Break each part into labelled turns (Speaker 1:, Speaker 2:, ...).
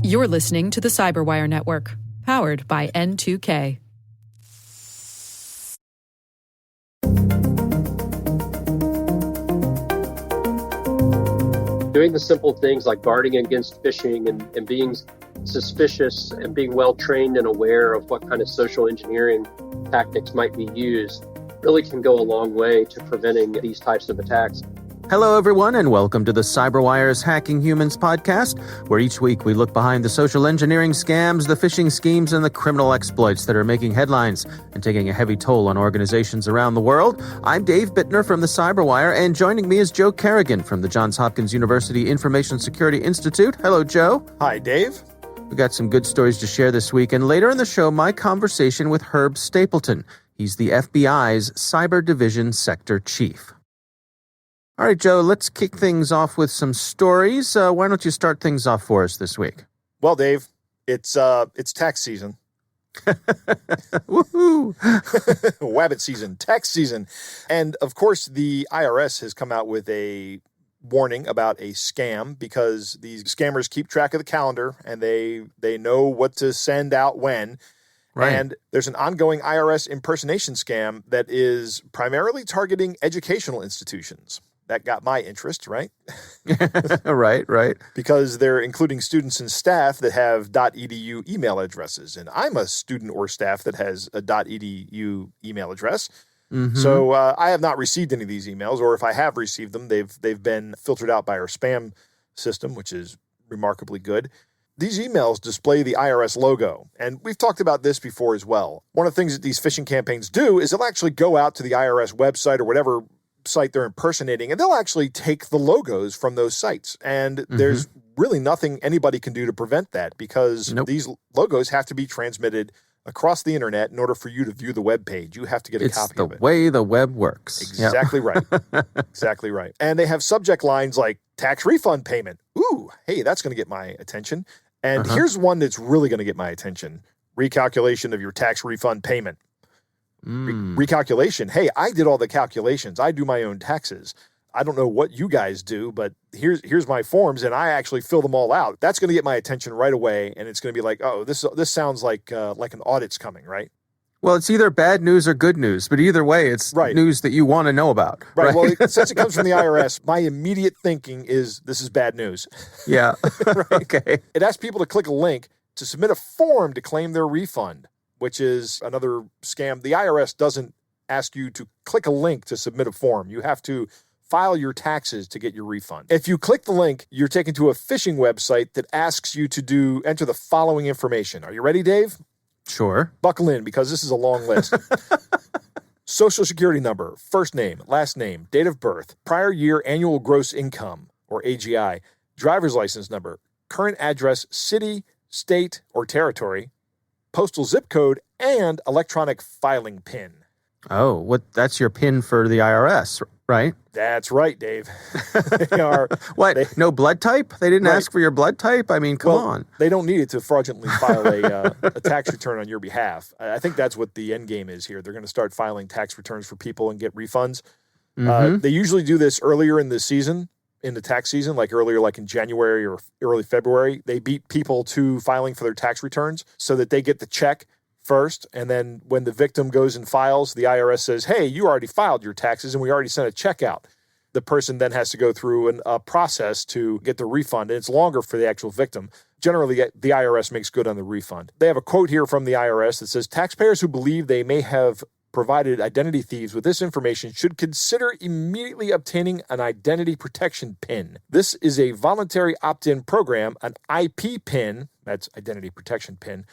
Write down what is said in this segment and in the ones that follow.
Speaker 1: You're listening to the Cyberwire Network, powered by N2K.
Speaker 2: Doing the simple things like guarding against phishing and being suspicious and being well trained and aware of what kind of social engineering tactics might be used really can go a long way to preventing these types of attacks.
Speaker 3: Hello, everyone, and welcome to the CyberWire's Hacking Humans podcast, where each week we look behind the social engineering scams, the phishing schemes, and the criminal exploits that are making headlines and taking a heavy toll on organizations around the world. I'm Dave Bittner from the CyberWire, and joining me is Joe Kerrigan from the Johns Hopkins University Information Security Institute. Hello, Joe.
Speaker 4: Hi, Dave.
Speaker 3: We got some good stories to share this week, and later in the show, my conversation with Herb Stapleton. He's the FBI's Cyber Division Sector Chief. All right, Joe, let's kick things off with some stories. Why don't you start things off for us this week?
Speaker 4: Well, Dave, it's tax season.
Speaker 3: Woohoo!
Speaker 4: Wabbit season, tax season. And, of course, the IRS has come out with a warning about a scam because these scammers keep track of the calendar and they know what to send out when. Right. And there's an ongoing IRS impersonation scam that is primarily targeting educational institutions. That got my interest, right?
Speaker 3: Right.
Speaker 4: Because they're including students and staff that have .edu email addresses. And I'm a student or staff that has a .edu email address. Mm-hmm. So I have not received any of these emails, or if I have received them, they've been filtered out by our spam system, which is remarkably good. These emails display the IRS logo, and we've talked about this before as well. One of the things that these phishing campaigns do is they'll actually go out to the IRS website or whatever site they're impersonating, and they'll actually take the logos from those sites. And there's really nothing anybody can do to prevent that because these logos have to be transmitted across the internet in order for you to view the web page. You have to get a copy of it.
Speaker 3: It's the way the web works.
Speaker 4: Exactly right. Exactly right. And they have subject lines like tax refund payment. Ooh, hey, that's going to get my attention. And here's one that's really going to get my attention. Recalculation of your tax refund payment. Recalculation. Hey, I did all the calculations. I do my own taxes. I don't know what you guys do, but here's my forms, and I actually fill them all out. That's going to get my attention right away, and it's going to be like, oh, this sounds like an audit's coming, right?
Speaker 3: Well, it's either bad news or good news, but either way, it's news that you want to know about.
Speaker 4: Right. Well, since it comes from the IRS, my immediate thinking is this is bad news.
Speaker 3: Yeah.
Speaker 4: Right?
Speaker 3: Okay.
Speaker 4: It asks people to click a link to submit a form to claim their refund, which is another scam. The IRS doesn't ask you to click a link to submit a form. You have to file your taxes to get your refund. If you click the link, you're taken to a phishing website that asks you to enter the following information. Are you ready, Dave?
Speaker 3: Sure.
Speaker 4: Buckle in because this is a long list. Social security number, first name, last name, date of birth, prior year annual gross income, or AGI, driver's license number, current address, city, state, or territory, postal zip code, and electronic filing PIN.
Speaker 3: Oh, that's your PIN for the IRS, right?
Speaker 4: That's right, Dave. They are.
Speaker 3: What? No blood type? They didn't ask for your blood type? I mean, come on.
Speaker 4: They don't need it to fraudulently file a tax return on your behalf. I think that's what the end game is here. They're going to start filing tax returns for people and get refunds. They usually do this earlier in the season, in the tax season, like earlier, like in January or early February. They beat people to filing for their tax returns so that they get the check first, and then when the victim goes and files, the IRS says, hey, you already filed your taxes and we already sent a check out. The person then has to go through a process to get the refund, and it's longer for the actual victim. Generally, the IRS makes good on the refund. They have a quote here from the IRS that says, taxpayers who believe they may have provided identity thieves with this information should consider immediately obtaining an identity protection PIN. This is a voluntary opt-in program. An IP PIN, that's identity protection PIN,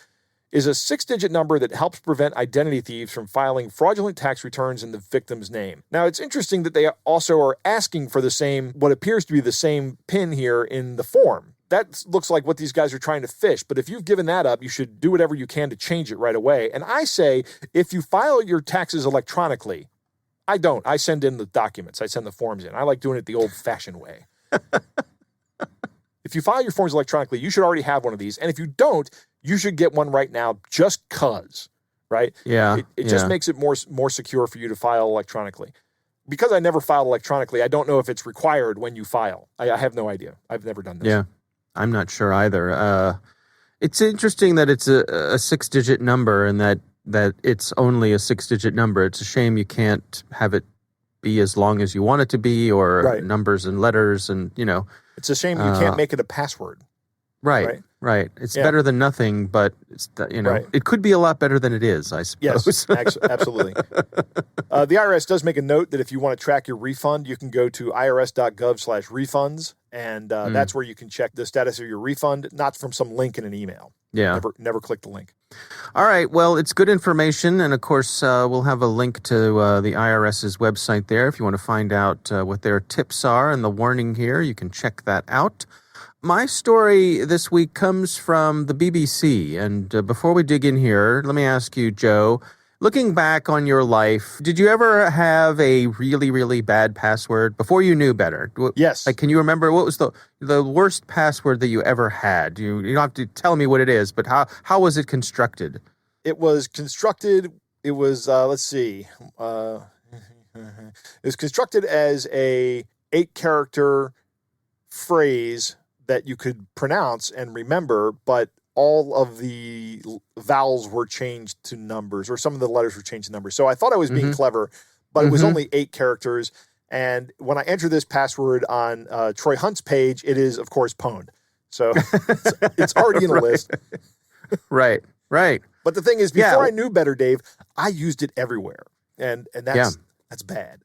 Speaker 4: is a 6-digit number that helps prevent identity thieves from filing fraudulent tax returns in the victim's name. Now, it's interesting that they also are asking for what appears to be the same PIN here in the form. That looks like what these guys are trying to fish, but if you've given that up, you should do whatever you can to change it right away. And I say, if you file your taxes electronically, I don't. I send in the documents. I send the forms in. I like doing it the old-fashioned way. If you file your forms electronically, you should already have one of these. And if you don't, you should get one right now just because, right?
Speaker 3: Yeah.
Speaker 4: It just makes it more secure for you to file electronically. Because I never filed electronically, I don't know if it's required when you file. I have no idea. I've never done this.
Speaker 3: Yeah. I'm not sure either. It's interesting that it's a 6-digit number and that it's only a 6-digit number. It's a shame you can't have it be as long as you want it to be, or numbers and letters, and
Speaker 4: It's a shame you can't make it a password.
Speaker 3: Right. It's better than nothing, but it's, it could be a lot better than it is, I suppose.
Speaker 4: Yes, absolutely. The IRS does make a note that if you want to track your refund, you can go to irs.gov/refunds, and that's where you can check the status of your refund, not from some link in an email.
Speaker 3: Yeah.
Speaker 4: Never click the link.
Speaker 3: All right. Well, it's good information. And of course, we'll have a link to the IRS's website there. If you want to find out what their tips are and the warning here, you can check that out. My story this week comes from the BBC. And before we dig in here, let me ask you, Joe, looking back on your life, did you ever have a really, really bad password before you knew better?
Speaker 4: Yes.
Speaker 3: Like, can you remember what was the worst password that you ever had? You don't have to tell me what it is, but how was it constructed?
Speaker 4: It was constructed, it was, let's see, it was constructed as a 8-character phrase that you could pronounce and remember, but all of the vowels were changed to numbers, or some of the letters were changed to numbers. So I thought I was being clever, but it was only 8 characters. And when I enter this password on Troy Hunt's page, it is, of course, pwned. So it's already in the list.
Speaker 3: Right.
Speaker 4: But the thing is, before I knew better, Dave, I used it everywhere. And that's bad.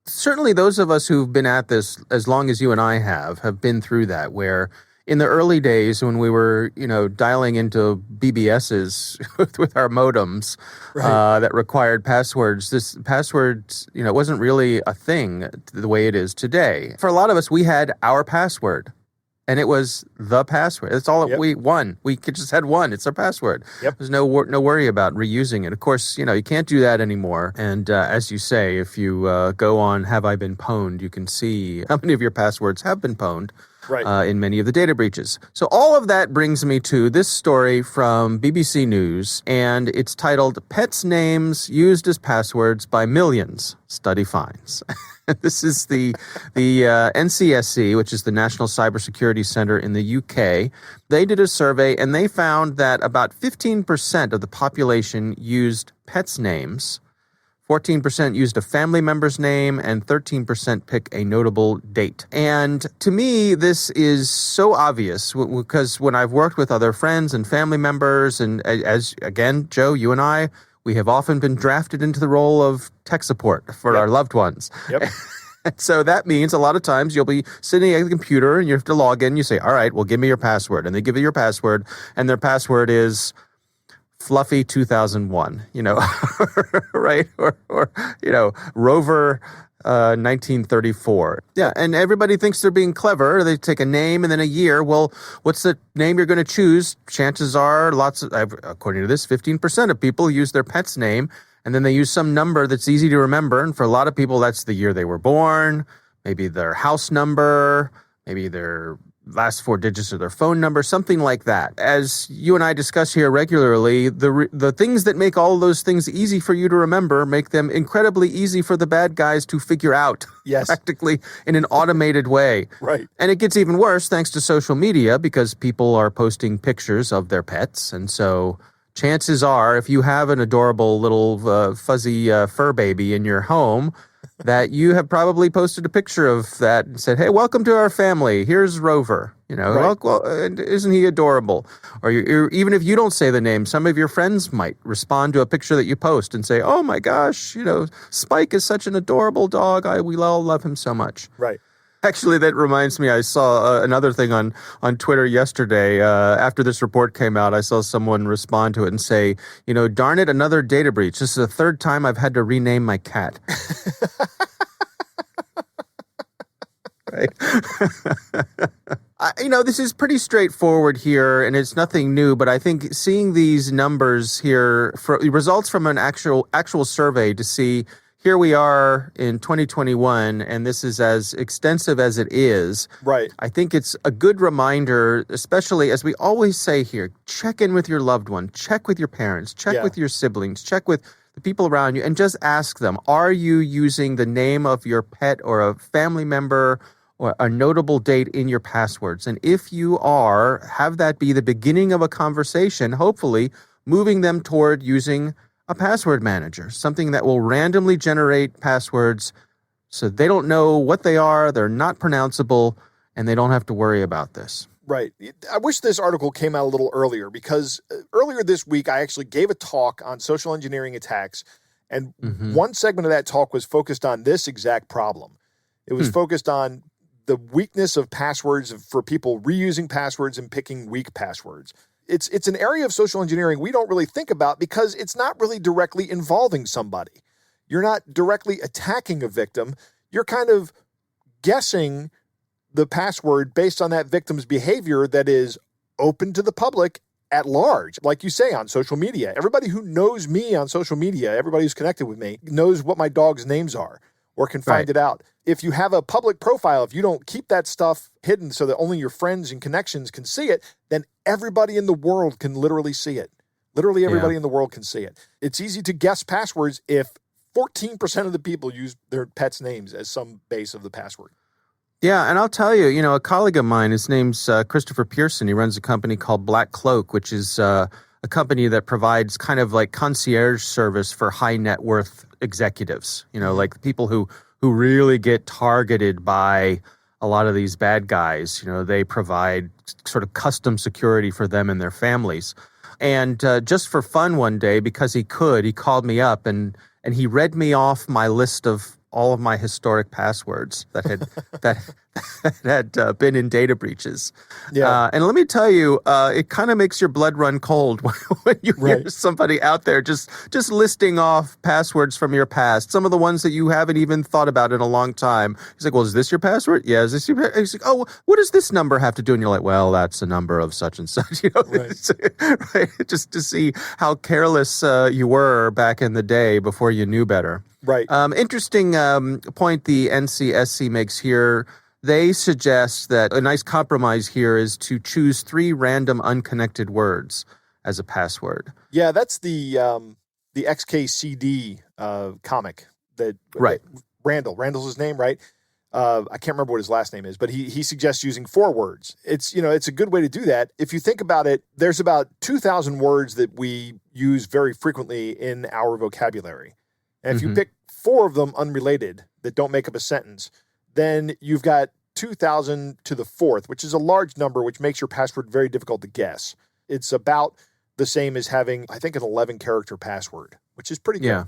Speaker 3: Certainly those of us who've been at this as long as you and I have been through that, where in the early days when we were, dialing into BBSs with our modems that required passwords, this passwords, wasn't really a thing the way it is today. For a lot of us, we had our password. And it was the password. That's all we won. We just had one. It's our password.
Speaker 4: Yep.
Speaker 3: There's no worry about reusing it. Of course, you can't do that anymore. And as you say, if you go on Have I Been Pwned, you can see how many of your passwords have been pwned in many of the data breaches. So all of that brings me to this story from BBC News, and it's titled Pets' Names Used as Passwords by Millions. Study finds. This is the NCSC, which is the National Cybersecurity Center in the UK. They did a survey, and they found that about 15% of the population used pets' names, 14% used a family member's name, and 13% pick a notable date. And to me, this is so obvious because when I've worked with other friends and family members, and as, again, Joe, you and I, we have often been drafted into the role of tech support for our loved ones.
Speaker 4: Yep.
Speaker 3: So that means a lot of times you'll be sitting at the computer and you have to log in. You say, all right, well, give me your password. And they give you your password, and their password is Fluffy 2001, right? Or Rover 1934. Yeah, and everybody thinks they're being clever. They take a name and then a year. Well, what's the name you're going to choose? Chances are according to this, 15% of people use their pet's name, and then they use some number that's easy to remember. And for a lot of people, that's the year they were born, maybe their house number, maybe their last 4 digits of their phone number, something like that. As you and I discuss here regularly, the things that make all of those things easy for you to remember make them incredibly easy for the bad guys to figure out, practically in an automated way.
Speaker 4: Right.
Speaker 3: And it gets even worse thanks to social media, because people are posting pictures of their pets. And so chances are, if you have an adorable little fuzzy fur baby in your home, that you have probably posted a picture of that and said, hey, welcome to our family. Here's Rover. Well, isn't he adorable? Or even if you don't say the name, some of your friends might respond to a picture that you post and say, oh my gosh, Spike is such an adorable dog. We all love him so much.
Speaker 4: Right.
Speaker 3: Actually, that reminds me, I saw another thing on Twitter yesterday. After this report came out, I saw someone respond to it and say, darn it, another data breach. This is the 3rd time I've had to rename my cat. Right? This is pretty straightforward here, and it's nothing new, but I think seeing these numbers here, results from an actual survey to see here we are in 2021, and this is as extensive as it is.
Speaker 4: Right.
Speaker 3: I think it's a good reminder, especially as we always say here, check in with your loved one, check with your parents, check with your siblings, check with the people around you, and just ask them, are you using the name of your pet or a family member or a notable date in your passwords. And if you have that be the beginning of a conversation, hopefully moving them toward using a password manager, something that will randomly generate passwords so they don't know what they are, they're not pronounceable, and they don't have to worry about this.
Speaker 4: Right. I wish this article came out a little earlier, because earlier this week I actually gave a talk on social engineering attacks, and one segment of that talk was focused on this exact problem. It was focused on the weakness of passwords, for people reusing passwords and picking weak passwords. It's an area of social engineering we don't really think about because it's not really directly involving somebody. You're not directly attacking a victim. You're kind of guessing the password based on that victim's behavior that is open to the public at large. Like you say, on social media, everybody who knows me on social media, everybody who's connected with me, knows what my dog's names are or can find it out. If you have a public profile, if you don't keep that stuff hidden so that only your friends and connections can see it, then everybody in the world can literally see it. Literally everybody in the world can see it. It's easy to guess passwords if 14% of the people use their pets' names as some base of the password.
Speaker 3: Yeah, and I'll tell you, a colleague of mine, his name's Christopher Pearson. He runs a company called Black Cloak, which is a company that provides kind of like concierge service for high net worth executives, like people who really get targeted by a lot of these bad guys. They provide sort of custom security for them and their families. And just for fun one day, because he called me up and he read me off my list of all of my historic passwords that had been in data breaches. Yeah. And let me tell you, it kind of makes your blood run cold when you hear somebody out there just listing off passwords from your past, some of the ones that you haven't even thought about in a long time. He's like, well, is this your password? Yeah. Is this your password? He's like, oh, what does this number have to do? And you're like, well, that's a number of such and such, right? Just to see how careless you were back in the day before you knew better.
Speaker 4: Right.
Speaker 3: Interesting point the NCSC makes here. They suggest that a nice compromise here is to choose 3 random unconnected words as a password.
Speaker 4: Yeah, that's the XKCD comic that Randall's his name, right? I can't remember what his last name is, but he suggests using 4 words. It's a good way to do that. If you think about it, there's about 2,000 words that we use very frequently in our vocabulary. And if you pick 4 of them unrelated that don't make up a sentence, then you've got 2,000 to the 4th, which is a large number, which makes your password very difficult to guess. It's about the same as having, I think, an 11-character password, which is pretty good.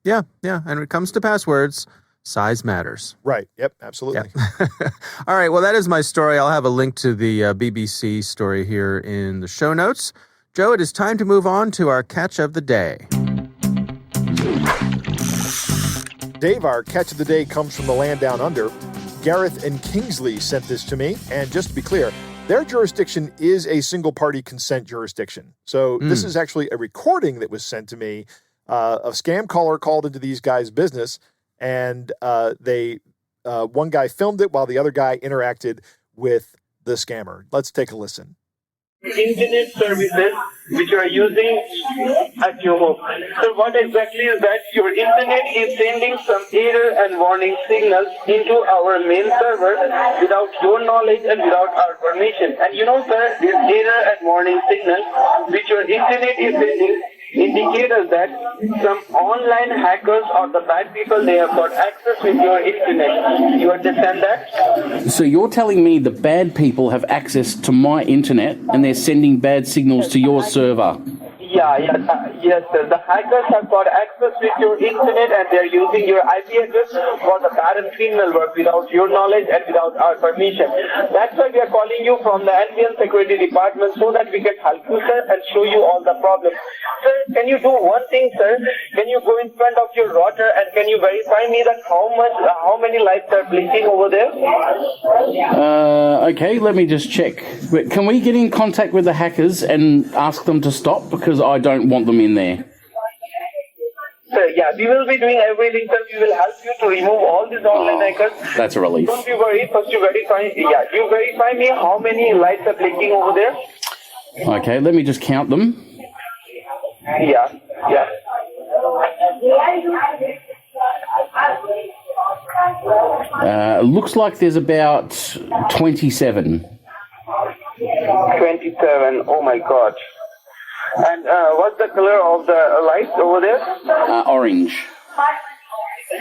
Speaker 3: Yeah. And when it comes to passwords, size matters.
Speaker 4: Right. Yep, absolutely.
Speaker 3: Yep. All right. Well, that is my story. I'll have a link to the BBC story here in the show notes. Joe, it is time to move on to our catch of the day.
Speaker 4: Dave, our catch of the day comes from the land down under. Gareth and Kingsley sent this to me, and just to be clear, their jurisdiction is a single-party consent jurisdiction. So this is actually a recording that was sent to me. A scam caller called into these guys' business, and one guy filmed it while the other guy interacted with the scammer. Let's take a listen.
Speaker 5: Internet services which you are using at your home. So what exactly is that? Your internet is sending some error and warning signals into our main server without your knowledge and without our permission. And sir, this error and warning signals which your internet is sending indicate us that some online hackers or the bad people, they have got access with your internet. You understand that?
Speaker 6: So you're telling me the bad people have access to my internet and they're sending bad signals to your server?
Speaker 5: Yes, sir. The hackers have got access with your internet and they're using your IP address for the bad and criminal work without your knowledge and without our permission. That's why we are calling you from the NBN Security Department so that we can help you, sir, and show you all the problems. Sir, can you do one thing, sir? Can you go in front of your router and can you verify me that how many lights are blinking over there?
Speaker 6: Okay, let me just check. Can we get in contact with the hackers and ask them to stop? Because I don't want them in there.
Speaker 5: Sir, we will be doing everything, sir. We will help you to remove all these online hackers.
Speaker 6: That's a relief.
Speaker 5: Don't be worried. First, you verify me how many lights are blinking over there.
Speaker 6: Okay, let me just count them.
Speaker 5: Yeah.
Speaker 6: Looks like there's about 27.
Speaker 5: 27. Oh my God. And what's the color of the lights over there?
Speaker 6: Orange.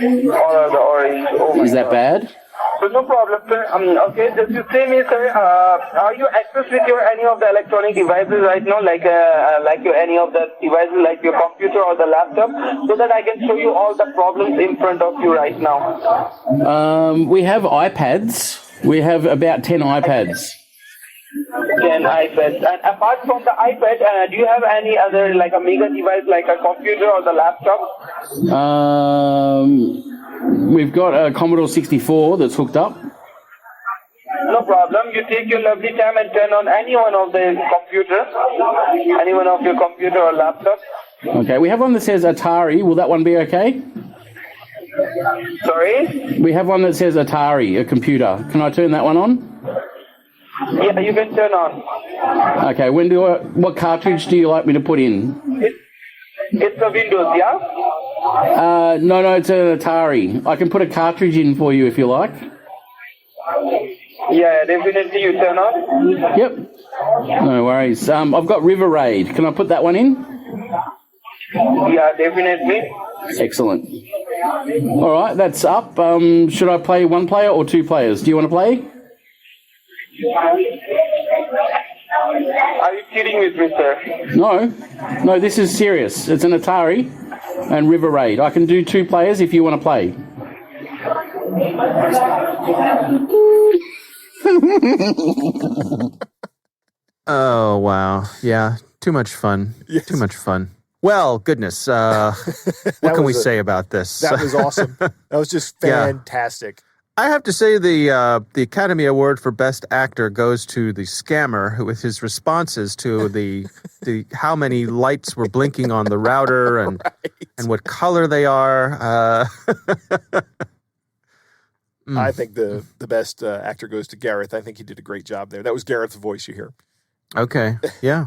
Speaker 5: All of the orange. Oh my
Speaker 6: Is that
Speaker 5: God.
Speaker 6: bad?
Speaker 5: So no problem, sir. Okay, just you say me, sir, are you access with your any of the electronic devices right now, like your any of the devices, like your computer or the laptop, so that I can show you all the problems in front of you right now?
Speaker 6: We have iPads. We have about 10 iPads.
Speaker 5: 10 iPads. And apart from the iPad, do you have any other, like a mega device, like a computer or the laptop?
Speaker 6: We've got a Commodore 64 that's hooked up.
Speaker 5: No problem. You take your lovely time and turn on any one of the computers, any one of your computer or laptop.
Speaker 6: Okay, we have one that says Atari. Will that one be okay?
Speaker 5: Sorry?
Speaker 6: We have one that says Atari, a computer. Can I turn that one on?
Speaker 5: Yeah, you can turn on.
Speaker 6: Okay, what cartridge do you like me to put in?
Speaker 5: It's a Windows, yeah?
Speaker 6: No, it's an Atari. I can put a cartridge in for you if you like.
Speaker 5: Yeah, definitely you turn on.
Speaker 6: Yep. No worries. I've got River Raid. Can I put that one in?
Speaker 5: Yeah, definitely.
Speaker 6: Excellent. All right, that's up. Should I play one player or two players? Do you want to play?
Speaker 5: Are you kidding with me, sir?
Speaker 6: No, this is serious. It's an Atari and River Raid. I can do two players if you want to play.
Speaker 3: Oh, wow. Yeah, too much fun.
Speaker 4: Yes.
Speaker 3: Too much fun. Well, goodness, what can we say about this?
Speaker 4: That was awesome. That was just fantastic.
Speaker 3: I have to say the Academy Award for Best Actor goes to the scammer with his responses to the how many lights were blinking on the router and and what color they are.
Speaker 4: I think the best actor goes to Gareth. I think he did a great job there. That was Gareth's voice you hear.
Speaker 3: Okay. Yeah.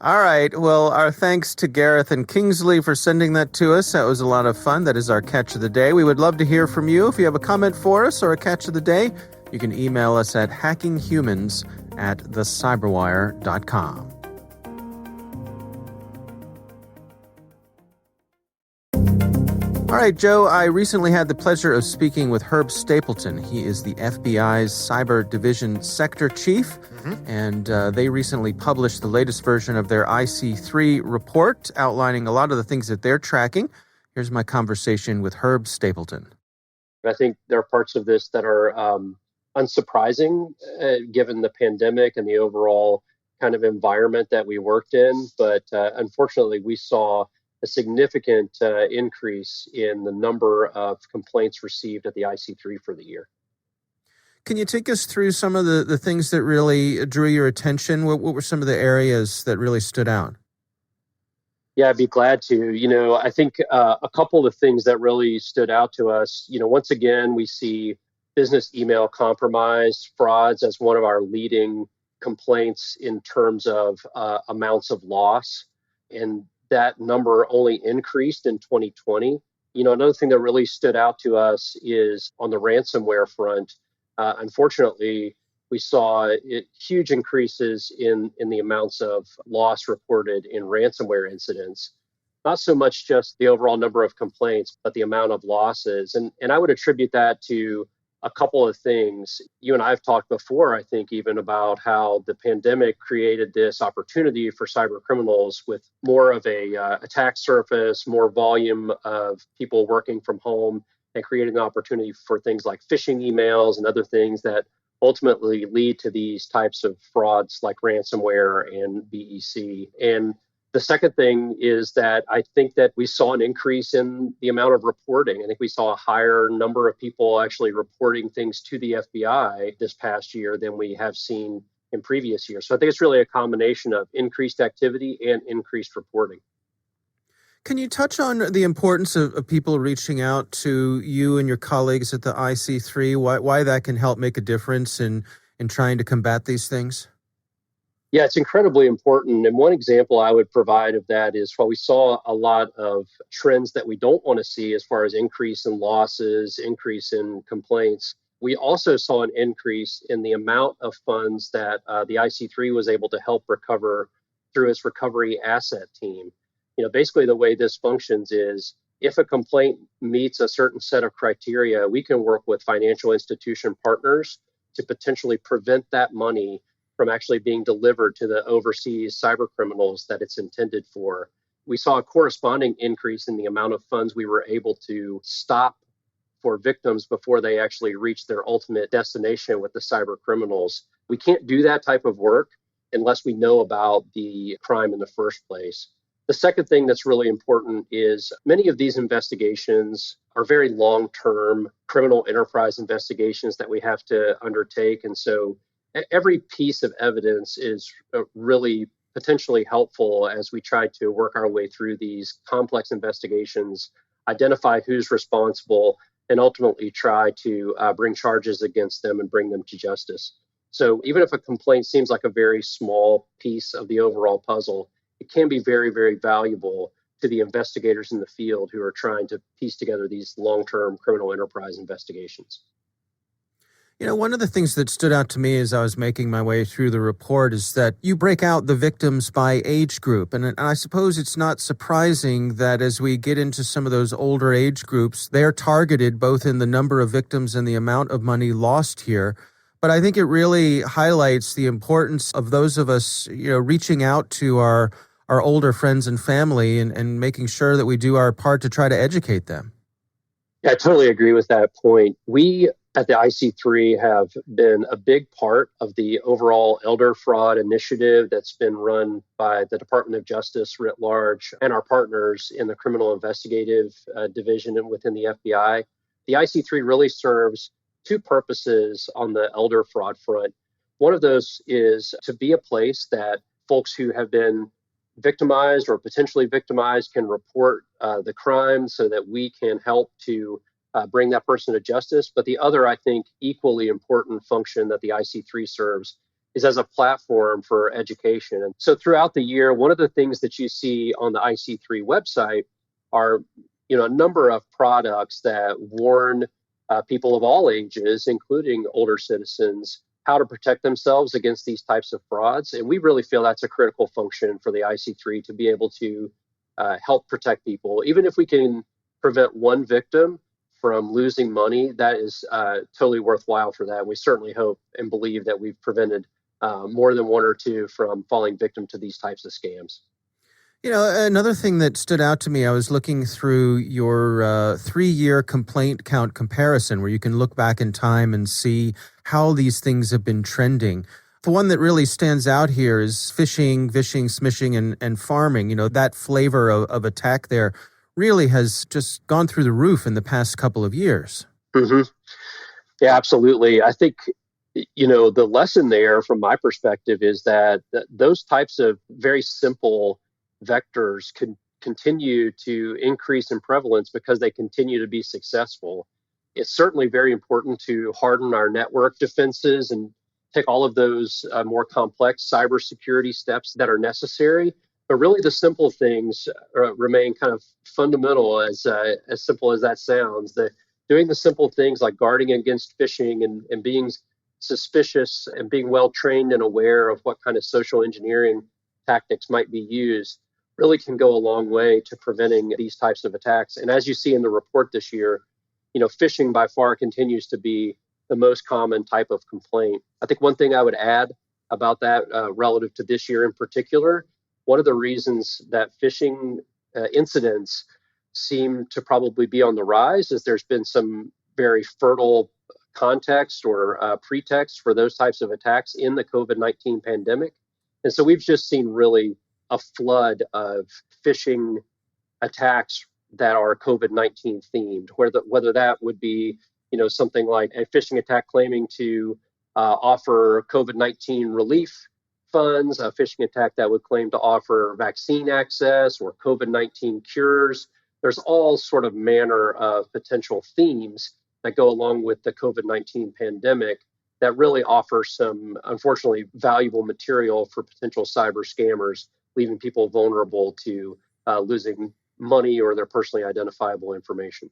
Speaker 3: All right. Well, our thanks to Gareth and Kingsley for sending that to us. That was a lot of fun. That is our catch of the day. We would love to hear from you. If you have a comment for us or a catch of the day, you can email us at hackinghumans@thecyberwire.com. All right, Joe, I recently had the pleasure of speaking with Herb Stapleton. He is the FBI's Cyber Division Sector Chief, and they recently published the latest version of their IC3 report outlining a lot of the things that they're tracking. Here's my conversation with Herb Stapleton.
Speaker 2: I think there are parts of this that are unsurprising given the pandemic and the overall kind of environment that we worked in. But unfortunately, we saw a significant increase in the number of complaints received at the IC3 for the year.
Speaker 3: Can you take us through some of the things that really drew your attention? What were some of the areas that really stood out?
Speaker 2: Yeah, I'd be glad to. I think a couple of things that really stood out to us, once again, we see business email compromise frauds as one of our leading complaints in terms of amounts of loss. And that number only increased in 2020. Another thing that really stood out to us is on the ransomware front. Unfortunately, we saw huge increases in the amounts of loss reported in ransomware incidents. Not so much just the overall number of complaints, but the amount of losses. And I would attribute that to a couple of things. You and I have talked before, I think, even about how the pandemic created this opportunity for cyber criminals with more of a attack surface, more volume of people working from home, and creating an opportunity for things like phishing emails and other things that ultimately lead to these types of frauds like ransomware and BEC. And the second thing is that I think that we saw an increase in the amount of reporting. I think we saw a higher number of people actually reporting things to the FBI this past year than we have seen in previous years. So I think it's really a combination of increased activity and increased reporting.
Speaker 3: Can you touch on the importance of people reaching out to you and your colleagues at the IC3, why that can help make a difference in trying to combat these things?
Speaker 2: Yeah, it's incredibly important. And one example I would provide of that is while we saw a lot of trends that we don't want to see as far as increase in losses, increase in complaints, we also saw an increase in the amount of funds that the IC3 was able to help recover through its recovery asset team. Basically the way this functions is if a complaint meets a certain set of criteria, we can work with financial institution partners to potentially prevent that money from actually being delivered to the overseas cyber criminals that it's intended for. We saw a corresponding increase in the amount of funds we were able to stop for victims before they actually reach their ultimate destination with the cyber criminals. We can't do that type of work unless we know about the crime in the first place. The second thing that's really important is many of these investigations are very long-term criminal enterprise investigations that we have to undertake. And so every piece of evidence is really potentially helpful as we try to work our way through these complex investigations, identify who's responsible, and ultimately try to bring charges against them and bring them to justice. So even if a complaint seems like a very small piece of the overall puzzle, it can be very, very valuable to the investigators in the field who are trying to piece together these long-term criminal enterprise investigations.
Speaker 3: One of the things that stood out to me as I was making my way through the report is that you break out the victims by age group. And I suppose it's not surprising that as we get into some of those older age groups, they're targeted both in the number of victims and the amount of money lost here. But I think it really highlights the importance of those of us, reaching out to our older friends and family and making sure that we do our part to try to educate them.
Speaker 2: Yeah, I totally agree with that point. We at the IC3 have been a big part of the overall elder fraud initiative that's been run by the Department of Justice writ large and our partners in the criminal investigative division and within the FBI. The IC3 really serves two purposes on the elder fraud front. One of those is to be a place that folks who have been victimized or potentially victimized can report the crime so that we can help to bring that person to justice. But the other, I think, equally important function that the IC3 serves is as a platform for education. And so throughout the year, one of the things that you see on the IC3 website are, a number of products that warn people of all ages, including older citizens, how to protect themselves against these types of frauds. And we really feel that's a critical function for the IC3 to be able to help protect people. Even if we can prevent one victim from losing money, that is totally worthwhile for that. We certainly hope and believe that we've prevented more than one or two from falling victim to these types of scams.
Speaker 3: Another thing that stood out to me, I was looking through your 3-year complaint count comparison where you can look back in time and see how these things have been trending. The one that really stands out here is phishing, vishing, smishing, and farming. That flavor of attack there really has just gone through the roof in the past couple of years.
Speaker 2: Mm-hmm. Yeah, absolutely. I think, the lesson there from my perspective is that those types of very simple vectors can continue to increase in prevalence because they continue to be successful. It's certainly very important to harden our network defenses and take all of those more complex cybersecurity steps that are necessary. But really, the simple things remain kind of fundamental, as simple as that sounds. Doing the simple things like guarding against phishing and being suspicious and being well trained and aware of what kind of social engineering tactics might be used really can go a long way to preventing these types of attacks. And as you see in the report this year, phishing by far continues to be the most common type of complaint. I think one thing I would add about that relative to this year in particular, one of the reasons that phishing incidents seem to probably be on the rise is there's been some very fertile context or pretext for those types of attacks in the COVID-19 pandemic. And so we've just seen really a flood of phishing attacks that are COVID-19 themed, whether that would be, something like a phishing attack claiming to offer COVID-19 relief funds, a phishing attack that would claim to offer vaccine access or COVID-19 cures. There's all sort of manner of potential themes that go along with the COVID-19 pandemic that really offer some, unfortunately, valuable material for potential cyber scammers, leaving people vulnerable to losing money or their personally identifiable information.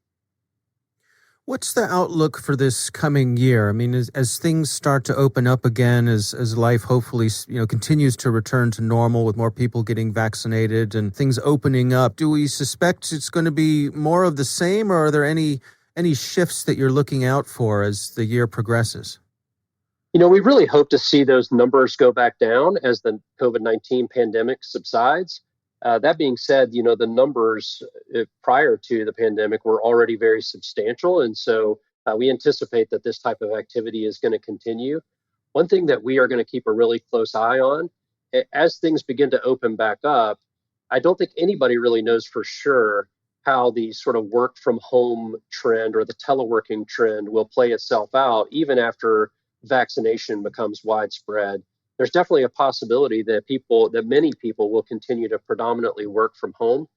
Speaker 3: What's the outlook for this coming year? I mean, as things start to open up again, as life hopefully continues to return to normal with more people getting vaccinated and things opening up, do we suspect it's going to be more of the same, or are there any shifts that you're looking out for as the year progresses?
Speaker 2: We really hope to see those numbers go back down as the COVID-19 pandemic subsides. That being said, the numbers prior to the pandemic were already very substantial. And so we anticipate that this type of activity is going to continue. One thing that we are going to keep a really close eye on, as things begin to open back up, I don't think anybody really knows for sure how the sort of work from home trend or the teleworking trend will play itself out, even after vaccination becomes widespread. There's definitely a possibility that many people will continue to predominantly work from home.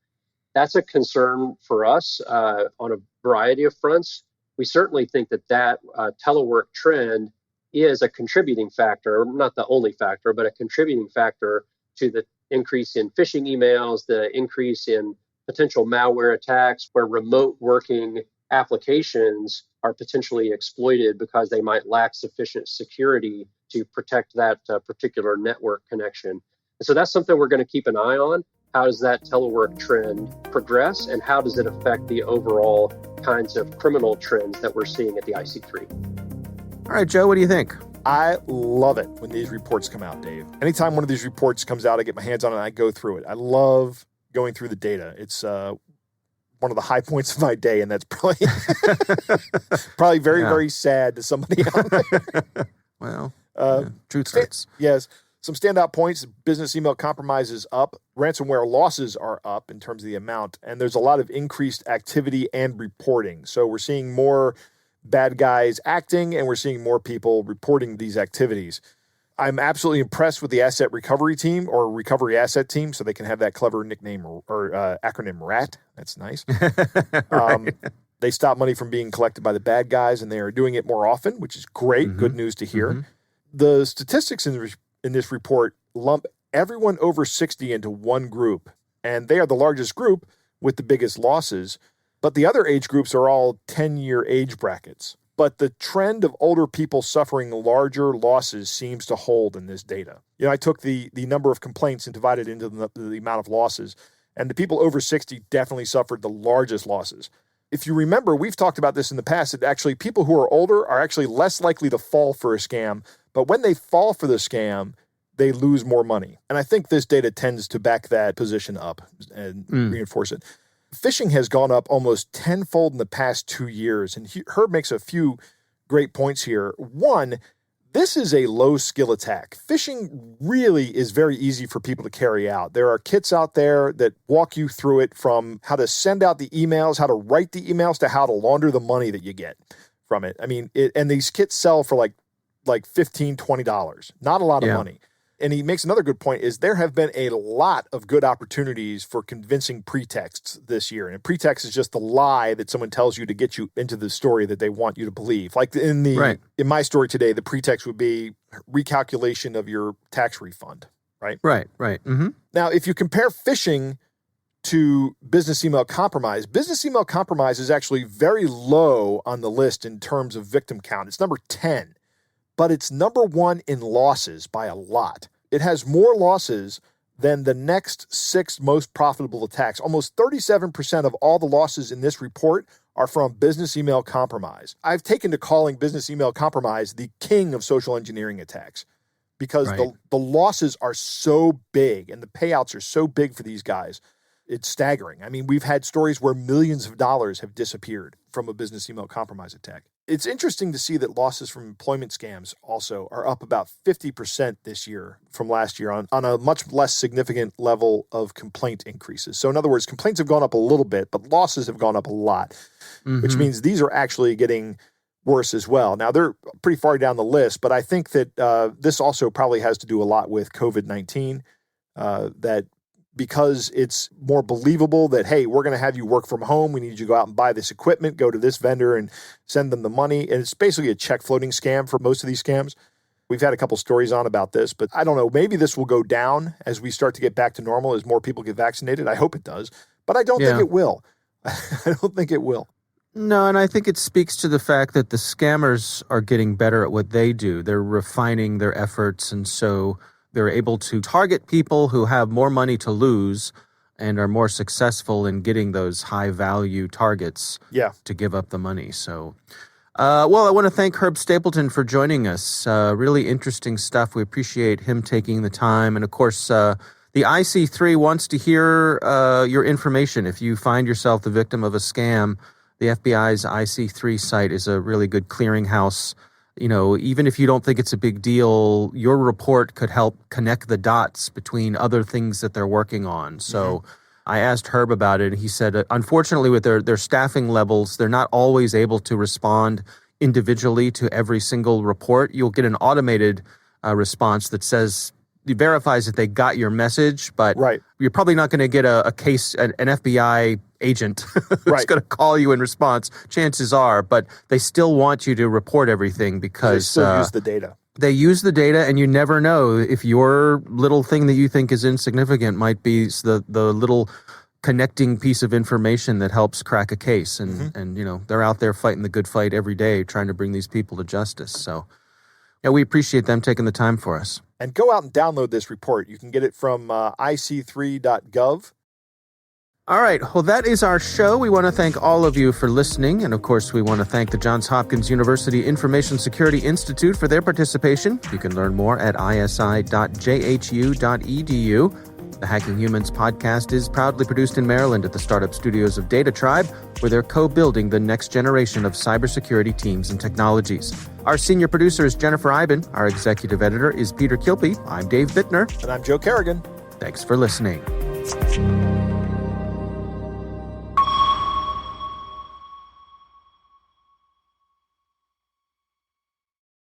Speaker 2: That's a concern for us on a variety of fronts. We certainly think that telework trend is a contributing factor, not the only factor, but a contributing factor to the increase in phishing emails, the increase in potential malware attacks, where remote working applications are potentially exploited because they might lack sufficient security to protect that particular network connection. And so that's something we're going to keep an eye on. How does that telework trend progress, and how does it affect the overall kinds of criminal trends that we're seeing at the IC3?
Speaker 3: All right, Joe, what do you think?
Speaker 4: I love it when these reports come out, Dave. Anytime one of these reports comes out, I get my hands on it and I go through it. I love going through the data. It's one of the high points of my day, and that's probably very, very sad to somebody out there.
Speaker 3: Well, truth hurts.
Speaker 4: Yes. Some standout points: business email compromise is up. Ransomware losses are up in terms of the amount. And there's a lot of increased activity and reporting. So we're seeing more bad guys acting, and we're seeing more people reporting these activities. I'm absolutely impressed with the asset recovery team, or recovery asset team, so they can have that clever nickname or acronym RAT. That's nice.
Speaker 3: Right.
Speaker 4: They stop money from being collected by the bad guys, and they are doing it more often, which is great. Mm-hmm. Good news to hear. Mm-hmm. The statistics in this report lump everyone over 60 into one group, and they are the largest group with the biggest losses. But the other age groups are all 10-year age brackets. But the trend of older people suffering larger losses seems to hold in this data. I took the number of complaints and divided into the amount of losses, and the people over 60 definitely suffered the largest losses. If you remember, we've talked about this in the past, that actually people who are older are actually less likely to fall for a scam, but when they fall for the scam, they lose more money. And I think this data tends to back that position up and reinforce it. Phishing has gone up almost tenfold in the past 2 years, and Herb makes a few great points here. One, this is a low-skill attack. Phishing really is very easy for people to carry out. There are kits out there that walk you through it, from how to send out the emails, how to write the emails, to how to launder the money that you get from it. I mean, and these kits sell for like $15, $20. Not a lot of money. And he makes another good point, is there have been a lot of good opportunities for convincing pretexts this year. And a pretext is just the lie that someone tells you to get you into the story that they want you to believe. Like in my story today, the pretext would be recalculation of your tax refund, right?
Speaker 3: Right. Mm-hmm.
Speaker 4: Now, if you compare phishing to business email compromise is actually very low on the list in terms of victim count. It's number 10. But it's number 1 in losses by a lot. It has more losses than the next 6 most profitable attacks. Almost 37% of all the losses in this report are from business email compromise. I've taken to calling business email compromise the king of social engineering attacks, because the losses are so big and the payouts are so big for these guys. It's staggering. I mean, we've had stories where millions of dollars have disappeared from a business email compromise attack. It's interesting to see that losses from employment scams also are up about 50% this year from last year on a much less significant level of complaint increases. So in other words, complaints have gone up a little bit, but losses have gone up a lot, which means these are actually getting worse as well. Now, they're pretty far down the list, but I think that this also probably has to do a lot with COVID-19, that because it's more believable that, hey, we're going to have you work from home. We need you to go out and buy this equipment, go to this vendor and send them the money. And it's basically a check floating scam for most of these scams. We've had a couple stories on about this, but I don't know. Maybe this will go down as we start to get back to normal, as more people get vaccinated. I hope it does, but I don't think it will. I don't think it will.
Speaker 3: No, and I think it speaks to the fact that the scammers are getting better at what they do. They're refining their efforts, and so they're able to target people who have more money to lose and are more successful in getting those high-value targets to give up the money. So, well, I want to thank Herb Stapleton for joining us. Really interesting stuff. We appreciate him taking the time. And, of course, the IC3 wants to hear your information. If you find yourself the victim of a scam, the FBI's IC3 site is a really good clearinghouse. You know, even if you don't think it's a big deal, your report could help connect the dots between other things that they're working on. So I asked Herb about it, and he said, unfortunately, with their staffing levels, they're not always able to respond individually to every single report. You'll get an automated response that says, verifies that they got your message, but you're probably not going to get a case, an FBI agent who's going to call you in response. Chances are, but they still want you to report everything because
Speaker 4: they still use the data.
Speaker 3: They use the data, and you never know if your little thing that you think is insignificant might be the little connecting piece of information that helps crack a case. And you know, they're out there fighting the good fight every day, trying to bring these people to justice. So yeah, we appreciate them taking the time for us.
Speaker 4: And go out and download this report. You can get it from ic3.gov.
Speaker 3: All right. Well, that is our show. We want to thank all of you for listening. And, of course, we want to thank the Johns Hopkins University Information Security Institute for their participation. You can learn more at isi.jhu.edu. The Hacking Humans podcast is proudly produced in Maryland at the startup studios of Data Tribe, where they're co-building the next generation of cybersecurity teams and technologies. Our senior producer is Jennifer Iben. Our executive editor is Peter Kilpie. I'm Dave Bittner.
Speaker 4: And I'm Joe Kerrigan.
Speaker 3: Thanks for listening.